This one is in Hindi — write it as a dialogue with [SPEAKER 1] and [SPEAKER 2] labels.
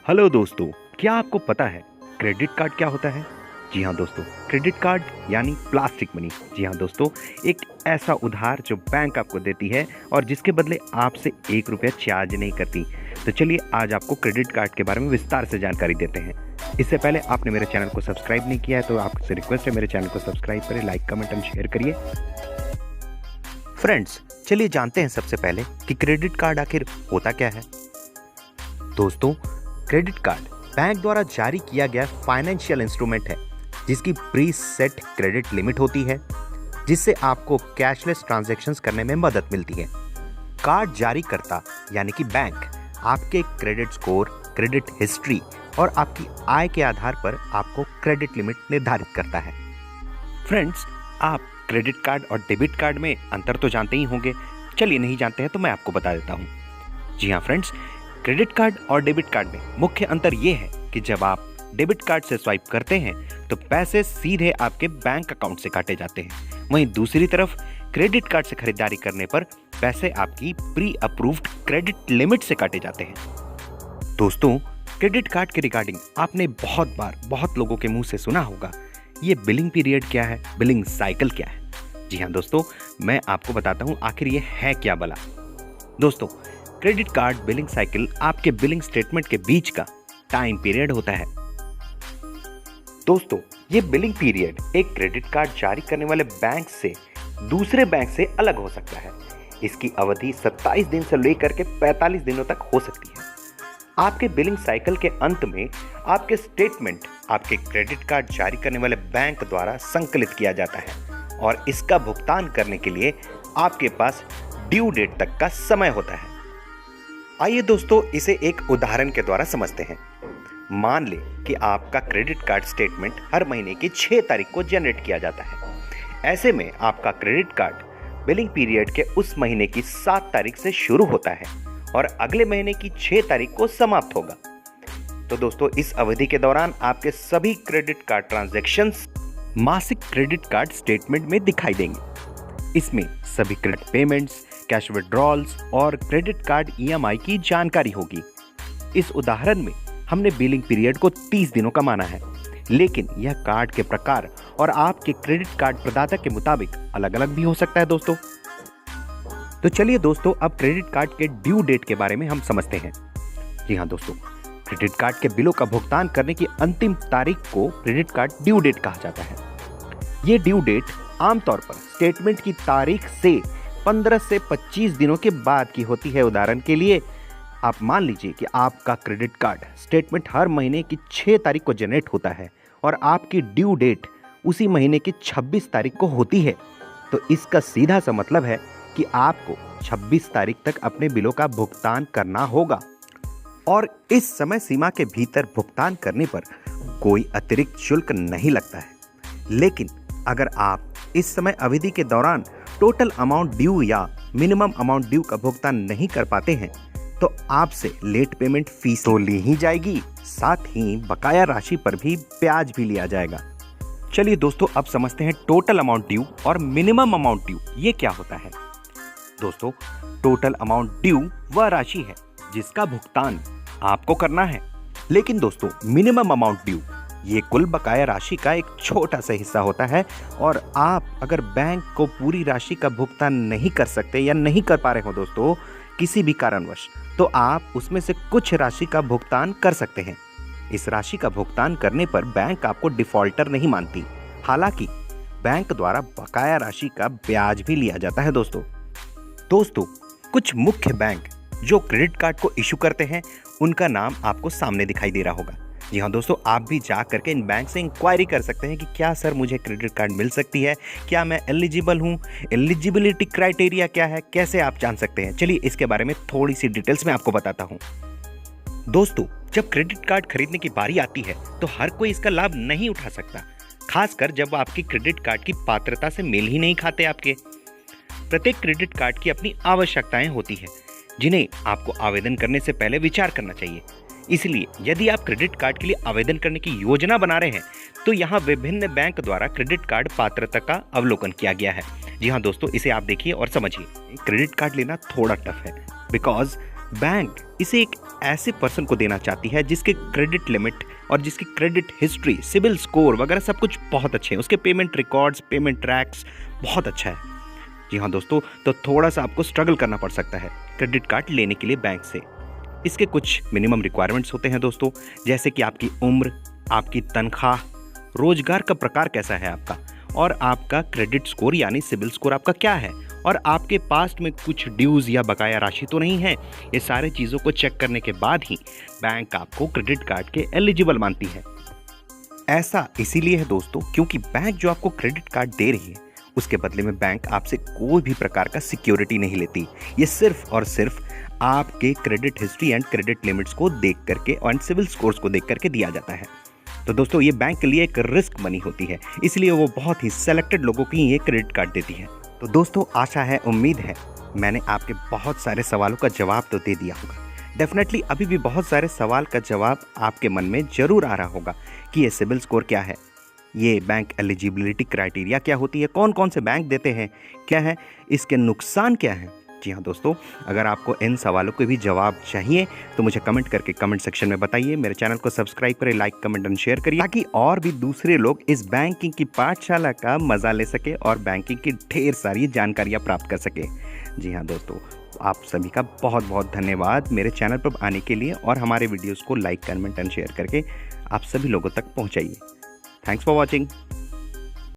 [SPEAKER 1] हेलो दोस्तों, क्या आपको पता है क्रेडिट कार्ड क्या होता है? जी हाँ दोस्तों, क्रेडिट कार्ड यानी प्लास्टिक मनी। जी हाँ दोस्तों, एक ऐसा उधार जो बैंक आपको देती है और जिसके बदले आपसे 1 रुपया चार्ज नहीं करती। तो चलिए आज आपको क्रेडिट कार्ड के बारे में विस्तार से जानकारी देते हैं। इससे पहले आपने मेरे चैनल को सब्सक्राइब नहीं किया है तो आपसे रिक्वेस्ट है मेरे चैनल को सब्सक्राइब करें, लाइक कमेंट एंड शेयर करिए। फ्रेंड्स, चलिए जानते हैं सबसे पहले कि क्रेडिट कार्ड आखिर होता क्या है। दोस्तों, क्रेडिट कार्ड बैंक द्वारा जारी किया गया फाइनेंशियल इंस्ट्रूमेंट है जिसकी प्री सेट क्रेडिट लिमिट होती है, जिससे आपको कैशलेस ट्रांजैक्शंस करने में मदद मिलती है। कार्ड जारी करता यानी कि बैंक आपके क्रेडिट स्कोर, क्रेडिट हिस्ट्री और आपकी आय के आधार पर आपको क्रेडिट लिमिट निर्धारित करता है। फ्रेंड्स, आप क्रेडिट कार्ड और डेबिट कार्ड में अंतर तो जानते ही होंगे। चलिए नहीं जानते हैं तो मैं आपको बता देता हूँ। जी हाँ फ्रेंड्स, क्रेडिट कार्ड और डेबिट कार्ड में मुख्य अंतर यह है कि जब आप डेबिट कार्ड से स्वाइप करते हैं तो पैसे सीधे आपके बैंक अकाउंट से काटे जाते हैं। वहीं दूसरी तरफ क्रेडिट कार्ड से खरीदारी करने पर पैसे आपकी प्री अप्रूव्ड क्रेडिट लिमिट से काटे जाते हैं। दोस्तों, क्रेडिट कार्ड के रिगार्डिंग आपने बहुत बार बहुत लोगों के मुंह से सुना होगा, ये बिलिंग पीरियड क्या है, बिलिंग साइकिल क्या है। जी हाँ दोस्तों, मैं आपको बताता हूँ आखिर ये है क्या भला। दोस्तों, क्रेडिट कार्ड बिलिंग साइकिल आपके बिलिंग स्टेटमेंट के बीच का टाइम पीरियड होता है। दोस्तों, ये बिलिंग पीरियड एक क्रेडिट कार्ड जारी करने वाले बैंक से दूसरे बैंक से अलग हो सकता है। इसकी अवधि 27 दिन से लेकर के 45 दिनों तक हो सकती है। आपके बिलिंग साइकिल के अंत में आपके स्टेटमेंट आपके क्रेडिट कार्ड जारी करने वाले बैंक द्वारा संकलित किया जाता है और इसका भुगतान करने के लिए आपके पास ड्यू डेट तक का समय होता है। आइए दोस्तों, इसे एक उदाहरण के द्वारा समझते हैं। मान लें कि आपका क्रेडिट कार्ड स्टेटमेंट हर महीने की 6 तारीख को जनरेट किया जाता है। ऐसे में आपका क्रेडिट कार्ड बिलिंग पीरियड के उस महीने की 7 तारीख से शुरू होता है और अगले महीने की 6 तारीख को समाप्त होगा। तो दोस्तों, इस अवधि के दौरान आपके सभी क्रेडिट कार्ड ट्रांजैक्शंस मासिक क्रेडिट कार्ड स्टेटमेंट में दिखाई देंगे। इसमें सभी क्रेडिट पेमेंट्स, कैश विड्रॉल्स और क्रेडिट कार्ड EMI की जानकारी होगी। इस उदाहरण में हमने बिलिंग पीरियड को 30 दिनों का माना है, लेकिन यह कार्ड के प्रकार और आपके क्रेडिट कार्ड प्रदाता के मुताबिक अलग अलग भी हो सकता है दोस्तों। तो चलिए दोस्तों, अब क्रेडिट कार्ड के ड्यू डेट के बारे में हम समझते हैं। जी हाँ दोस्तों, क्रेडिट कार्ड के बिलों का भुगतान करने की अंतिम तारीख को क्रेडिट कार्ड ड्यू डेट कहा जाता है। ये ड्यू डेट आमतौर पर स्टेटमेंट की तारीख से 15 से 25 दिनों के बाद की होती है। उदाहरण के लिए आप मान लीजिए कि आपका क्रेडिट कार्ड स्टेटमेंट हर महीने की 6 तारीख को जनरेट होता है और आपकी ड्यू डेट उसी महीने की 26 तारीख को होती है। तो इसका सीधा सा मतलब है कि आपको 26 तारीख तक अपने बिलों का भुगतान करना होगा और इस समय सीमा के भीतर भुगतान करने पर कोई अतिरिक्त शुल्क नहीं लगता है। लेकिन अगर आप इस समय अवधि के दौरान टोटल अमाउंट ड्यू या मिनिमम अमाउंट ड्यू का भुगतान नहीं कर पाते हैं तो आपसे लेट पेमेंट फीस तो ली ही जाएगी, साथ ही बकाया राशि पर भी ब्याज भी लिया जाएगा। चलिए दोस्तों, अब समझते हैं टोटल अमाउंट ड्यू और मिनिमम अमाउंट ड्यू ये क्या होता है। दोस्तों, टोटल अमाउंट ड्यू वह राशि है जिसका भुगतान आपको करना है, लेकिन दोस्तों मिनिमम अमाउंट ड्यू ये कुल बकाया राशि का एक छोटा सा हिस्सा होता है और आप अगर बैंक को पूरी राशि का भुगतान नहीं कर सकते या नहीं कर पा रहे हो दोस्तों किसी भी कारणवश, तो आप उसमें से कुछ राशि का भुगतान कर सकते हैं। इस राशि का भुगतान करने पर बैंक आपको डिफॉल्टर नहीं मानती, हालांकि बैंक द्वारा बकाया राशि का ब्याज भी लिया जाता है। दोस्तों, कुछ मुख्य बैंक जो क्रेडिट कार्ड को इशू करते हैं उनका नाम आपको सामने दिखाई दे रहा होगा। जी हाँ दोस्तों, आप भी जा करके इन बैंक से इंक्वायरी कर सकते हैं कि क्या सर मुझे क्रेडिट कार्ड मिल सकती है, क्या मैं एलिजिबल हूँ, एलिजिबिलिटी क्राइटेरिया क्या है, कैसे आप जान सकते हैं। चलिए इसके बारे में थोड़ी सी डिटेल्स में आपको बताता हूँ। दोस्तों, जब क्रेडिट कार्ड खरीदने की बारी आती है तो हर कोई इसका लाभ नहीं उठा सकता, खासकर जब आपकी क्रेडिट कार्ड की पात्रता से मेल ही नहीं खाते। आपके प्रत्येक क्रेडिट कार्ड की अपनी आवश्यकताएं होती है जिन्हें आपको आवेदन करने से पहले विचार करना चाहिए। इसलिए यदि आप क्रेडिट कार्ड के लिए आवेदन करने की योजना बना रहे हैं तो यहाँ विभिन्न बैंक द्वारा क्रेडिट कार्ड पात्रता का अवलोकन किया गया है। जी हाँ दोस्तों, इसे आप देखिए और समझिए। क्रेडिट कार्ड लेना थोड़ा टफ है बिकॉज बैंक इसे एक ऐसे पर्सन को देना चाहती है जिसके क्रेडिट लिमिट और जिसकी क्रेडिट हिस्ट्री, सिबिल स्कोर वगैरह सब कुछ बहुत अच्छे हैं, उसके पेमेंट रिकॉर्ड्स, पेमेंट ट्रैक्स बहुत अच्छा है। जी हाँ दोस्तों, तो थोड़ा सा आपको स्ट्रगल करना पड़ सकता है क्रेडिट कार्ड लेने के लिए बैंक से। इसके कुछ मिनिमम रिक्वायरमेंट्स होते हैं दोस्तों, जैसे कि आपकी उम्र, आपकी तनख्वाह, रोजगार का प्रकार कैसा है आपका, और आपका क्रेडिट स्कोर यानी सिबिल स्कोर आपका क्या है, और आपके पास्ट में कुछ ड्यूज या बकाया राशि तो नहीं है। ये सारे चीज़ों को चेक करने के बाद ही बैंक आपको क्रेडिट कार्ड के एलिजिबल मानती है। ऐसा इसीलिए है दोस्तों क्योंकि बैंक जो आपको क्रेडिट कार्ड दे रही है उसके बदले में बैंक आपसे कोई भी प्रकार का सिक्योरिटी नहीं लेती। ये सिर्फ और सिर्फ आपके credit history and credit limits को देख करके और सिविल स्कोर्स को देख करके दिया जाता है। तो दोस्तों ये बैंक के लिए एक रिस्क मनी होती है, इसलिए वो बहुत ही सेलेक्टेड लोगों की ये क्रेडिट कार्ड देती है। तो दोस्तों आशा है, उम्मीद है मैंने आपके बहुत सारे सवालों का जवाब तो दे दिया होगा। डेफिनेटली अभी भी बहुत सारे सवाल का जवाब आपके मन में जरूर आ रहा होगा कि ये सिबिल स्कोर क्या है, ये बैंक एलिजिबिलिटी क्राइटेरिया क्या होती है, कौन कौन से बैंक देते हैं, क्या है, इसके नुकसान क्या है। जी हाँ दोस्तों, अगर आपको इन सवालों के भी जवाब चाहिए तो मुझे कमेंट करके कमेंट सेक्शन में बताइए। मेरे चैनल को सब्सक्राइब करें, लाइक, कमेंट एंड शेयर करिए ताकि और भी दूसरे लोग इस बैंकिंग की पाठशाला का मजा ले सके और बैंकिंग की ढेर सारी जानकारियाँ प्राप्त कर सके। जी हाँ दोस्तों, आप सभी का बहुत बहुत धन्यवाद मेरे चैनल पर आने के लिए और हमारे वीडियोज़ को लाइक, कमेंट एंड शेयर करके आप सभी लोगों तक पहुँचाइए। Thanks for watching.